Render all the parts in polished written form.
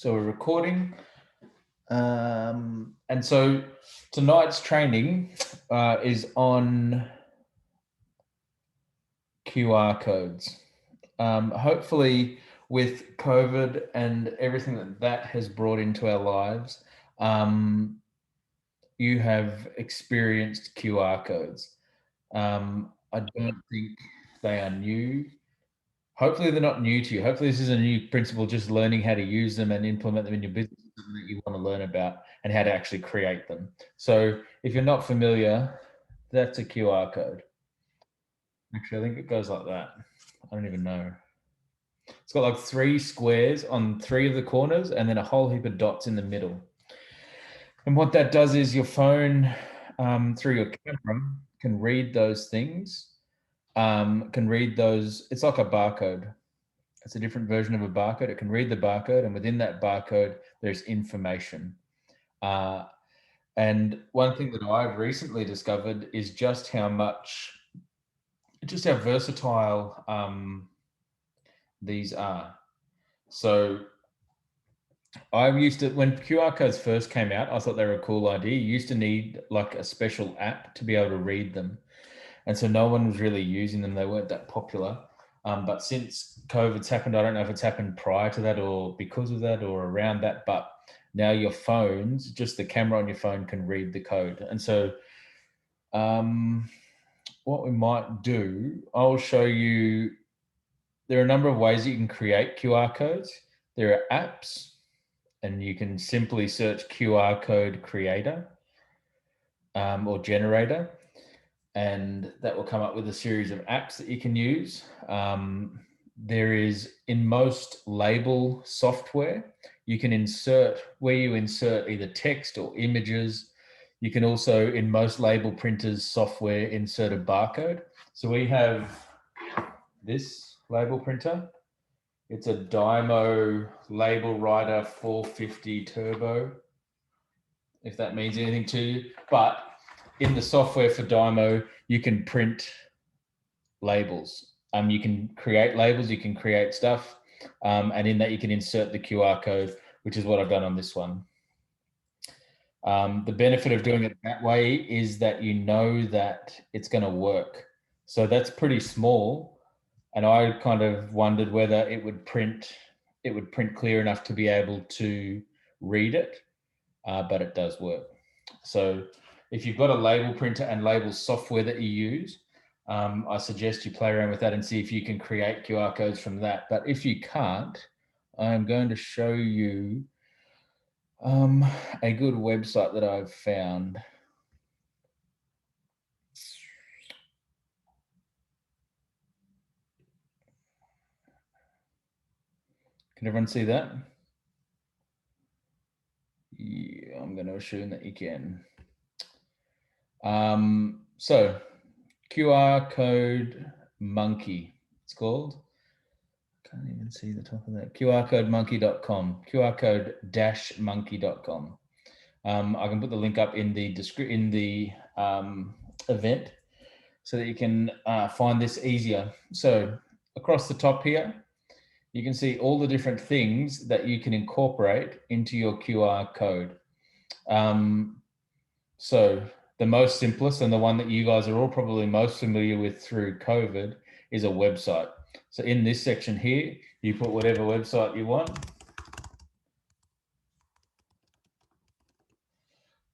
So we're recording. And so tonight's training is on QR codes. Hopefully with COVID and everything that has brought into our lives, you have experienced QR codes. I don't think they are new. Hopefully they're not new to you. Hopefully this is a new principle, just learning how to use them and implement them in your business that you want to learn about and how to actually create them. So if you're not familiar, that's a QR code. Actually, I think it goes like that. I don't even know. It's got like 3 squares on 3 of the corners and then a whole heap of dots in the middle. And what that does is your phone, through your camera, can read those things, can read those. It's like a barcode. It's a different version of a barcode. It can read the barcode, and within that barcode, there's information. And one thing that I've recently discovered is just how versatile these are. So I used to, when QR codes first came out, I thought they were a cool idea. You used to need like a special app to be able to read them. And so no one was really using them. They weren't that popular. But since COVID's happened, I don't know if it's happened prior to that or because of that or around that, but now your phones, just the camera on your phone can read the code. And so what we might do, I'll show you, there are a number of ways that you can create QR codes. There are apps, and you can simply search QR code creator or generator, and that will come up with a series of apps that you can use. There is, in most label software, you can insert, where you insert either text or images. You can also, in most label printers software, insert a barcode. So we have this label printer. It's a Dymo Label Writer 450 Turbo, if that means anything to you. But in the software for Dymo, you can print labels. You can create labels, you can create stuff, and in that you can insert the QR code, which is what I've done on this one. The benefit of doing it that way is that you know that it's going to work. So that's pretty small, and I kind of wondered whether it would print clear enough to be able to read it, but it does work. So if you've got a label printer and label software that you use, I suggest you play around with that and see if you can create QR codes from that. But if you can't, I'm going to show you a good website that I've found. Can everyone see that? Yeah, I'm going to assume that you can. So QR code monkey, it's called. Can't even see the top of that. QRcodemonkey.com, QRcode-monkey.com. I can put the link up in the event so that you can find this easier. So across the top here, you can see all the different things that you can incorporate into your QR code. So the most simplest and the one that you guys are all probably most familiar with through COVID is a website. So in this section here, you put whatever website you want.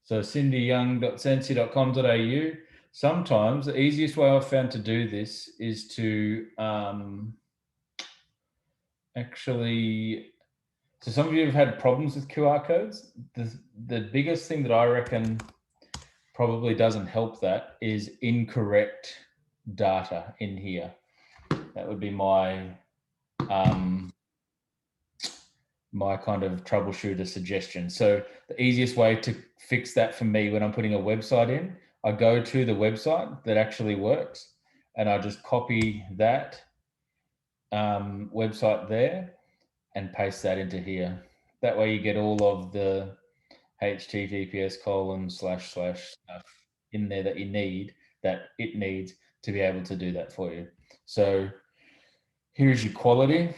So cindyyoung.sensi.com.au. Sometimes the easiest way I've found to do this is to actually, so some of you have had problems with QR codes. The biggest thing that I reckon probably doesn't help that is incorrect data in here. That would be my my kind of troubleshooter suggestion. So the easiest way to fix that for me when I'm putting a website in, I go to the website that actually works and I just copy that website there and paste that into here. That way you get all of the HTTPS:// stuff in there that you need, that it needs to be able to do that for you. So here's your quality.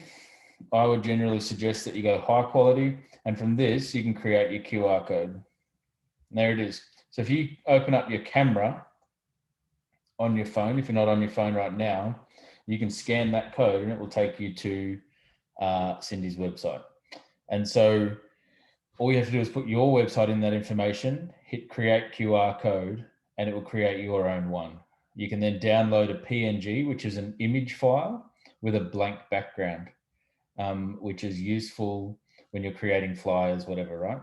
I would generally suggest that you go high quality, and from this you can create your QR code. And there it is. So if you open up your camera on your phone, if you're not on your phone right now, you can scan that code and it will take you to Cindy's website. And so all you have to do is put your website in that information, hit create QR code, and it will create your own one. You can then download a PNG, which is an image file with a blank background, which is useful when you're creating flyers, whatever, right?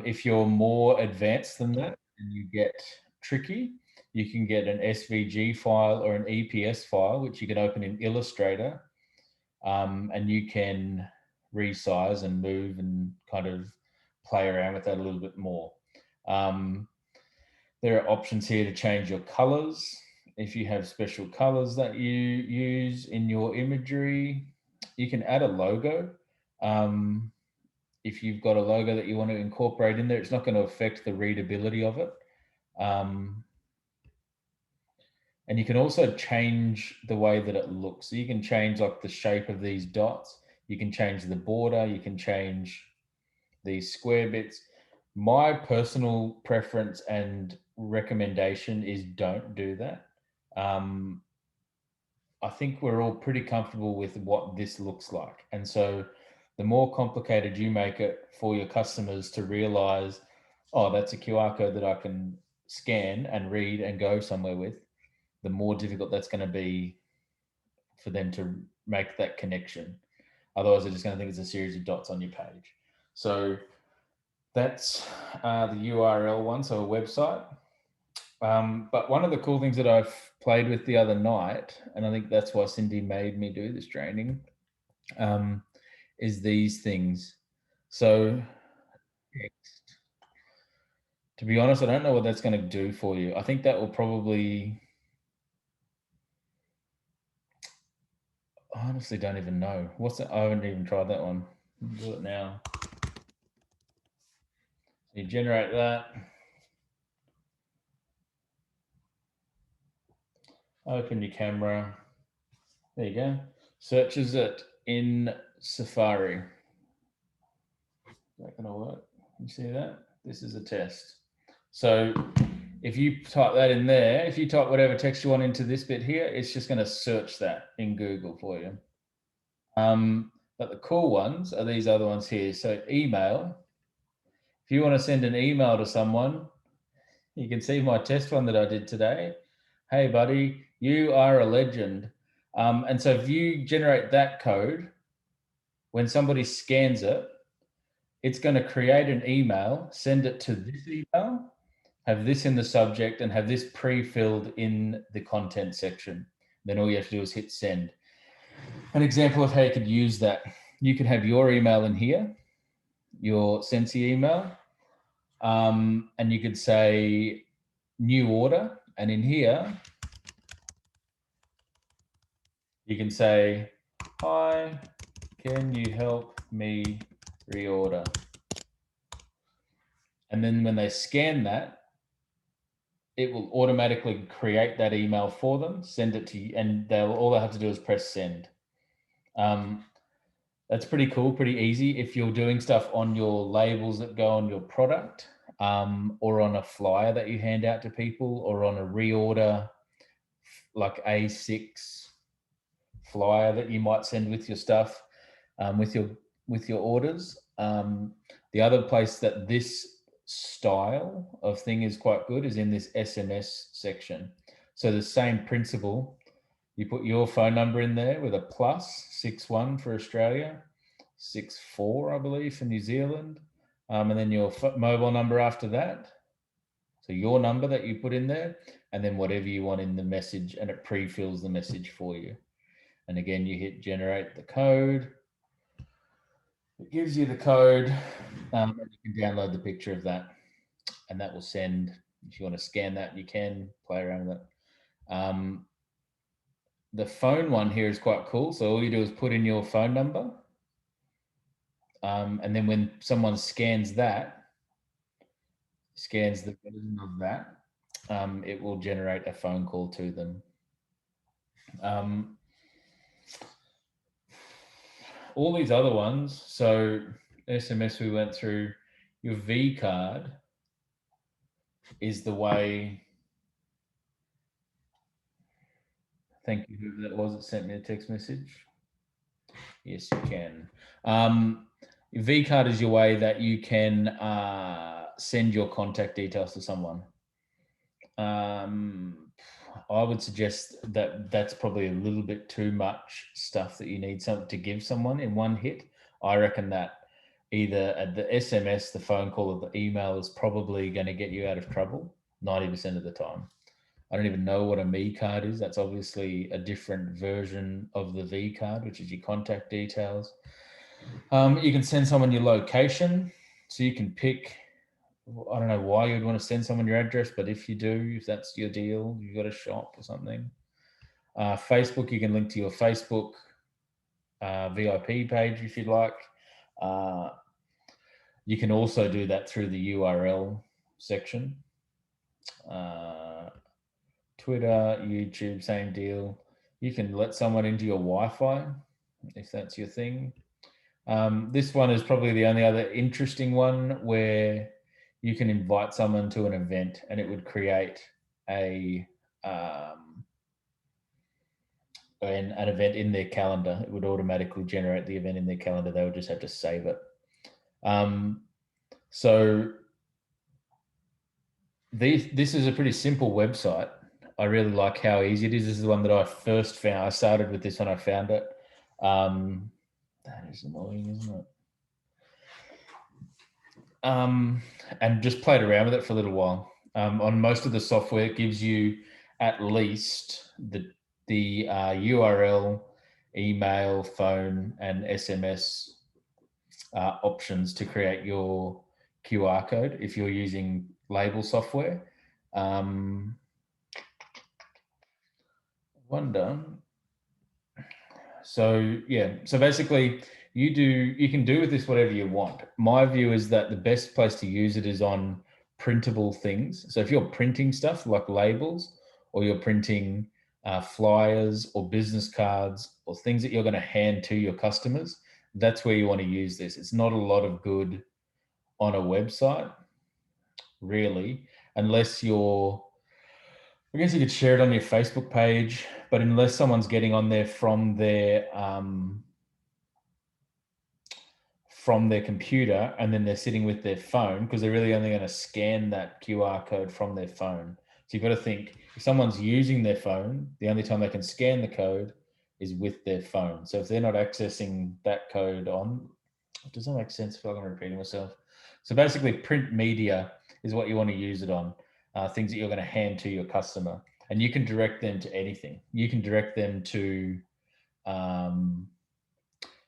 If you're more advanced than that and you get tricky, you can get an SVG file or an EPS file, which you can open in Illustrator, and you can resize and move and kind of play around with that a little bit more. There are options here to change your colors. If you have special colors that you use in your imagery, you can add a logo. If you've got a logo that you want to incorporate in there, it's not going to affect the readability of it. And you can also change the way that it looks. So you can change like the shape of these dots. You can change the border. You can change these square bits. My personal preference and recommendation is don't do that. I think we're all pretty comfortable with what this looks like. And so the more complicated you make it for your customers to realize, oh, that's a QR code that I can scan and read and go somewhere with, the more difficult that's going to be for them to make that connection. Otherwise, they're just going to think it's a series of dots on your page. So that's the URL one, so a website. But one of the cool things that I've played with the other night, and I think that's why Cindy made me do this training, is these things. So to be honest, I don't know what that's going to do for you. I think that will probably, I honestly don't even know. What's that? I haven't even tried that one. I'll do it now. You generate that. Open your camera. There you go. Searches it in Safari. Is that going to work? You see that? This is a test. So if you type that in there, if you type whatever text you want into this bit here, it's just going to search that in Google for you. But the cool ones are these other ones here. So email. If you want to send an email to someone, you can see my test one that I did today. Hey, buddy, you are a legend. And so if you generate that code, when somebody scans it, it's going to create an email, send it to this email, have this in the subject, and have this pre-filled in the content section. Then all you have to do is hit send. An example of how you could use that. You could have your email in here, your Sensi email, and you could say new order. And in here, you can say, hi, can you help me reorder? And then when they scan that, it will automatically create that email for them, send it to you, and all they have to do is press send. That's pretty cool, pretty easy. If you're doing stuff on your labels that go on your product, or on a flyer that you hand out to people, or on a reorder, like A6 flyer that you might send with your stuff, with your orders. The other place that this style of thing is quite good is in this SMS section. So the same principle, you put your phone number in there with a plus 61 for Australia, 64 I believe for New Zealand, and then your mobile number after that. So your number that you put in there, and then whatever you want in the message, and it pre-fills the message for you. And again, you hit generate the code. It gives you the code, and you can download the picture of that, and that will send. If you want to scan that, you can play around with it. The phone one here is quite cool. So all you do is put in your phone number, and then when someone scans the version of that, it will generate a phone call to them. all these other ones, so SMS we went through, your V card is the way. Thank you, whoever that was that sent me a text message. Yes, you can. V card is your way that you can send your contact details to someone. I would suggest that that's probably a little bit too much stuff that you need something to give someone in one hit. I reckon that either at the SMS, the phone call, or the email is probably going to get you out of trouble 90% of the time. I don't even know what a Me card is. That's obviously a different version of the V card, which is your contact details. You can send someone your location, so you can pick. I don't know why you'd want to send someone your address, but if you do, if that's your deal, you've got a shop or something. Facebook, you can link to your Facebook VIP page if you'd like. You can also do that through the URL section. Twitter, YouTube, same deal. You can let someone into your Wi-Fi if that's your thing. This one is probably the only other interesting one where you can invite someone to an event and it would create an event in their calendar. It would automatically generate the event in their calendar. They would just have to save it. So this is a pretty simple website. I really like how easy it is. This is the one that I first found. I started with this when I found it. That is annoying, isn't it? And just played around with it for a little while. On most of the software, it gives you at least the URL, email, phone, and SMS options to create your QR code if you're using label software. Wonder. So yeah, so basically you can do with this whatever you want. My view is that the best place to use it is on printable things. So if you're printing stuff like labels, or you're printing flyers or business cards or things that you're going to hand to your customers, that's where you want to use this. It's not a lot of good on a website, really, unless you're, I guess you could share it on your Facebook page, but unless someone's getting on there from their computer and then they're sitting with their phone, because they're really only going to scan that QR code from their phone. So you've got to think, if someone's using their phone, the only time they can scan the code is with their phone. So if they're not accessing that code on, does that make sense? I feel like I'm repeating myself. So basically, print media is what you want to use it on, things that you're going to hand to your customer. And you can direct them to anything. You can direct them to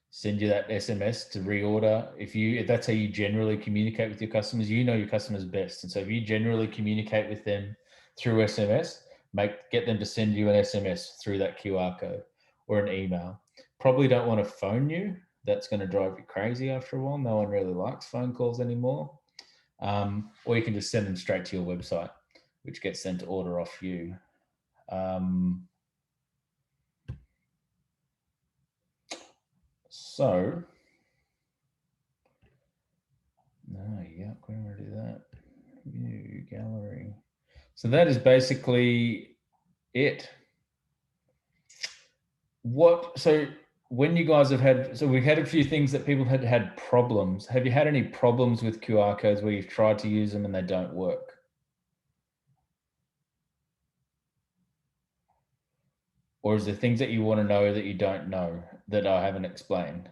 send you that SMS to reorder. If that's how you generally communicate with your customers, you know your customers best. And so if you generally communicate with them through SMS, get them to send you an SMS through that QR code or an email. Probably don't want to phone you. That's going to drive you crazy after a while. No one really likes phone calls anymore. Or you can just send them straight to your website, which gets them to order off you. So, no, yeah, we already do that. View gallery. So that is basically it. So when you guys have had, so we've had a few things that people had problems. Have you had any problems with QR codes where you've tried to use them and they don't work? Or is there things that you want to know that you don't know that I haven't explained?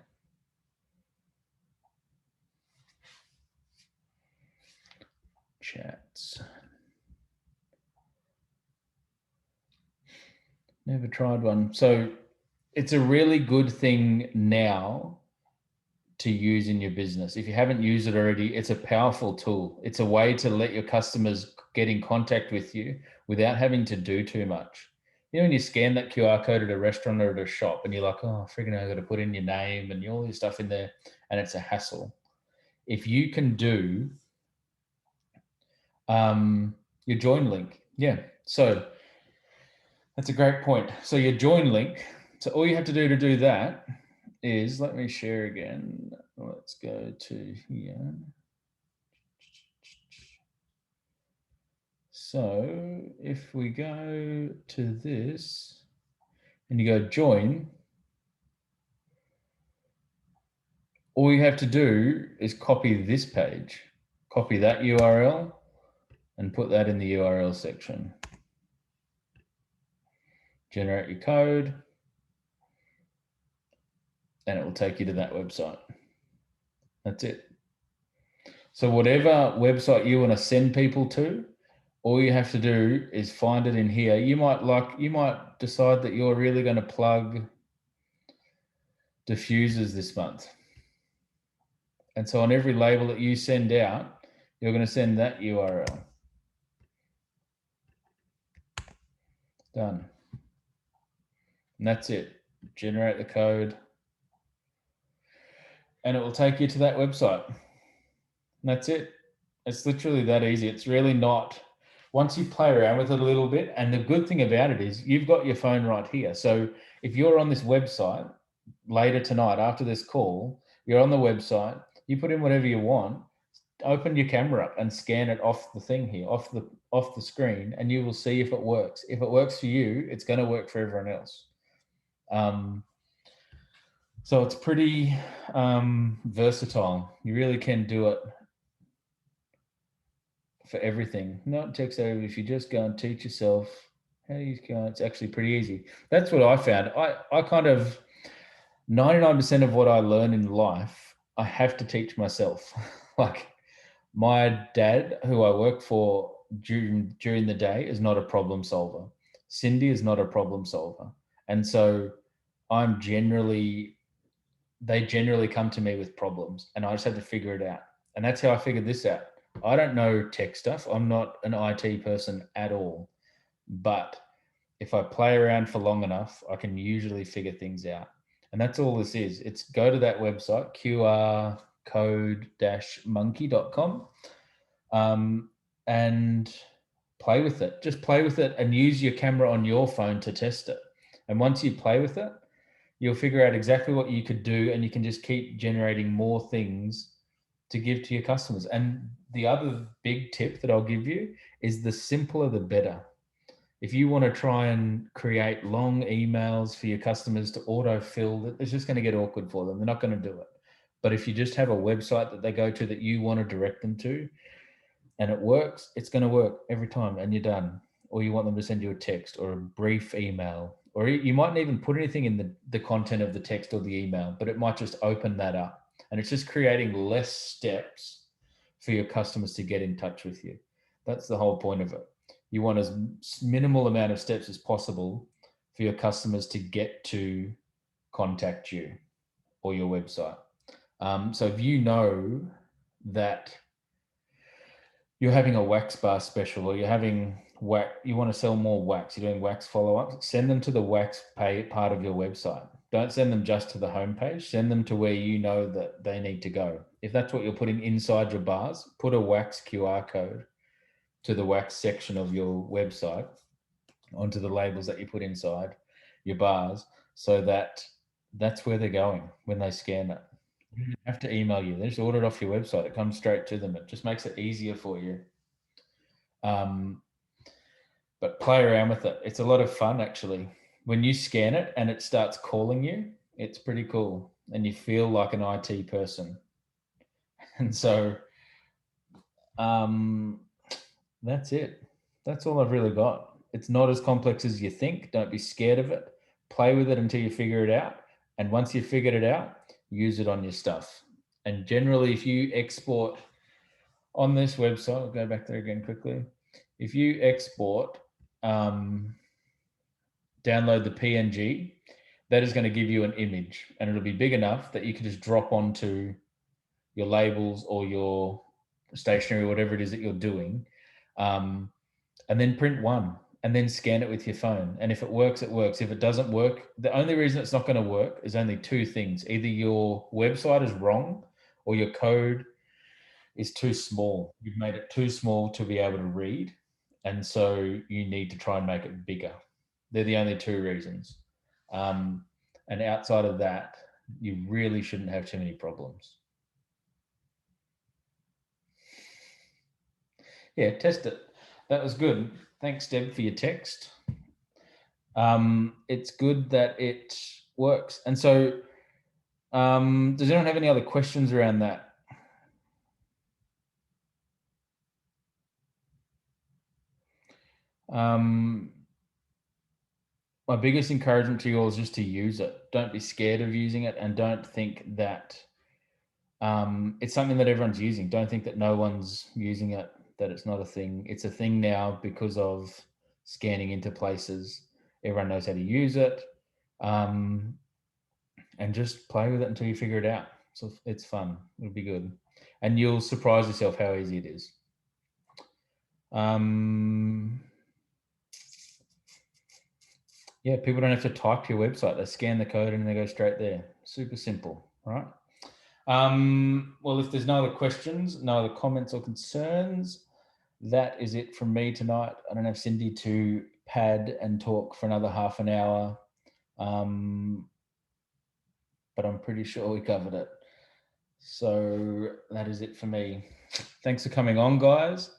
Chats. Never tried one. So it's a really good thing now to use in your business. If you haven't used it already, it's a powerful tool. It's a way to let your customers get in contact with you without having to do too much. You know, when you scan that QR code at a restaurant or at a shop and you're like, oh, freaking, I got to put in your name and all this stuff in there, and it's a hassle. If you can do your join link, yeah. So that's a great point. So your join link, so all you have to do that is, let me share again. Let's go to here. So if we go to this and you go join, all you have to do is copy this page, copy that URL and put that in the URL section. Generate your code and it will take you to that website. That's it. So whatever website you want to send people to, all you have to do is find it in here. You might decide that you're really going to plug diffusers this month. And so on every label that you send out, you're going to send that URL. Done. And that's it. Generate the code. And it will take you to that website. And that's it. It's literally that easy. It's really not. Once you play around with it a little bit, and the good thing about it is you've got your phone right here. So if you're on this website later tonight after this call, you're on the website, you put in whatever you want, open your camera up and scan it off the thing here, off the screen, and you will see if it works. If it works for you, it's going to work for everyone else. So it's pretty versatile. You really can do it for everything. Not text over. If you just go and teach yourself how you go, it's actually pretty easy. That's what I found. I kind of 99% of what I learn in life, I have to teach myself. Like my dad, who I work for during the day, is not a problem solver. Cindy is not a problem solver. And so they generally come to me with problems and I just have to figure it out. And that's how I figured this out. I don't know tech stuff. I'm not an IT person at all. But if I play around for long enough, I can usually figure things out. And that's all this is. It's go to that website, qrcode-monkey.com, and play with it. Just play with it and use your camera on your phone to test it. And once you play with it, you'll figure out exactly what you could do, and you can just keep generating more things to give to your customers. And the other big tip that I'll give you is the simpler the better. If you want to try and create long emails for your customers to autofill, it's just going to get awkward for them. They're not going to do it. But if you just have a website that they go to that you want to direct them to and it works, it's going to work every time and you're done. Or you want them to send you a text or a brief email, or you mightn't even put anything in the content of the text or the email, but it might just open that up. And it's just creating less steps for your customers to get in touch with you. That's the whole point of it. You want as minimal amount of steps as possible for your customers to get to contact you or your website. So if you know that you're having a wax bar special, or you're having you want to sell more wax, you're doing wax follow-ups, send them to the wax pay part of your website. Don't send them just to the homepage. Send them to where you know that they need to go. If that's what you're putting inside your bars, put a wax QR code to the wax section of your website onto the labels that you put inside your bars, so that that's where they're going when they scan it. You don't have to email you. They just order it off your website. It comes straight to them. It just makes it easier for you. But play around with it. It's a lot of fun, actually. When you scan it and it starts calling you, it's pretty cool. And you feel like an IT person. And so that's it. That's all I've really got. It's not as complex as you think. Don't be scared of it. Play with it until you figure it out. And once you've figured it out, use it on your stuff. And generally, if you export on this website, I'll go back there again quickly. If you export, download the PNG, that is going to give you an image, and it'll be big enough that you can just drop onto your labels or your stationery, whatever it is that you're doing, and then print one and then scan it with your phone. And if it works, it works. If it doesn't work, the only reason it's not going to work is only two things. Either your website is wrong or your code is too small. You've made it too small to be able to read. And so you need to try and make it bigger. They're the only two reasons. And outside of that, You really shouldn't have too many problems. Yeah, test it. That was good. Thanks, Deb, for your text. It's good that it works. And so, does anyone have any other questions around that? My biggest encouragement to you all is just to use it. Don't be scared of using it, and don't think that it's something that everyone's using. Don't think that no one's using it, that it's not a thing. It's a thing now because of scanning into places. Everyone knows how to use it. And just play with it until you figure it out. So it's fun. It'll be good. And you'll surprise yourself how easy it is. Yeah, people don't have to type to your website. They scan the code and they go straight there. Super simple, right? Well, if there's no other questions, no other comments or concerns, that is it from me tonight. I don't have Cindy to pad and talk for another half an hour, but I'm pretty sure we covered it. So that is it for me. Thanks for coming on, guys.